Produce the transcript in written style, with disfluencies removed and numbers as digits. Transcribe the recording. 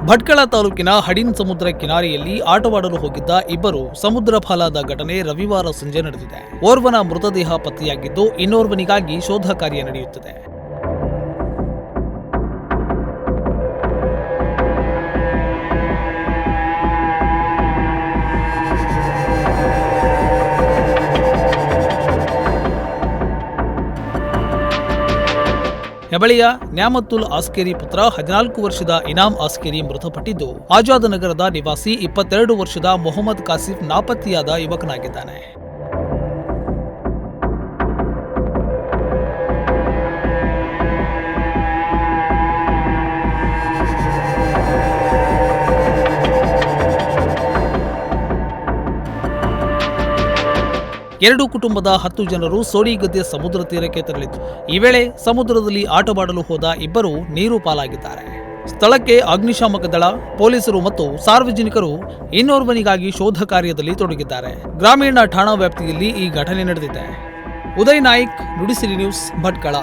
ಭಟ್ಕಳ ತಾಲೂಕಿನ ಹಡಿನ್ ಸಮುದ್ರ ಕಿನಾರೆಯಲ್ಲಿ ಆಟವಾಡಲು ಹೋಗಿದ್ದ ಇಬ್ಬರು ಸಮುದ್ರ ಪಾಲಾದ ಘಟನೆ ರವಿವಾರ ಸಂಜೆ ನಡೆದಿದೆ. ಓರ್ವನ ಮೃತದೇಹ ಪತ್ತೆಯಾಗಿದ್ದು, ಇನ್ನೋರ್ವನಿಗಾಗಿ ಶೋಧ ಕಾರ್ಯ ನಡೆಯುತ್ತಿದೆ. ಹೆಬಳಿಯ ನ್ಯಾಮತ್ತುಲ್ ಆಸ್ಕೇರಿ ಪುತ್ರ 14 ವರ್ಷದ ಇನಾಮ್ ಆಸ್ಕೇರಿ ಮೃತಪಟ್ಟಿದ್ದು, ಆಜಾದ್ ನಗರದ ನಿವಾಸಿ 22 ವರ್ಷದ ಮೊಹಮ್ಮದ್ ಕಾಸಿಫ್ ನಾಪತ್ತೆಯಾದ ಯುವಕನಾಗಿದ್ದಾನೆ. ಎರಡು ಕುಟುಂಬದ 10 ಜನರು ಸೋಡಿಗದ್ದೆ ಸಮುದ್ರ ತೀರಕ್ಕೆ ತೆರಳಿದ್ರು. ಈ ವೇಳೆ ಸಮುದ್ರದಲ್ಲಿ ಆಟವಾಡಲು ಹೋದ ಇಬ್ಬರು ನೀರು ಪಾಲಾಗಿದ್ದಾರೆ. ಸ್ಥಳಕ್ಕೆ ಅಗ್ನಿಶಾಮಕ ದಳ, ಪೊಲೀಸರು ಮತ್ತು ಸಾರ್ವಜನಿಕರು ಇನ್ನೋರ್ವನಿಗಾಗಿ ಶೋಧ ಕಾರ್ಯದಲ್ಲಿ ತೊಡಗಿದ್ದಾರೆ. ಗ್ರಾಮೀಣ ಠಾಣಾ ವ್ಯಾಪ್ತಿಯಲ್ಲಿ ಈ ಘಟನೆ ನಡೆದಿದೆ. ಉದಯ್ ನಾಯ್ಕ್, ನುಡಿಸಿರಿ ನ್ಯೂಸ್, ಭಟ್ಕಳ.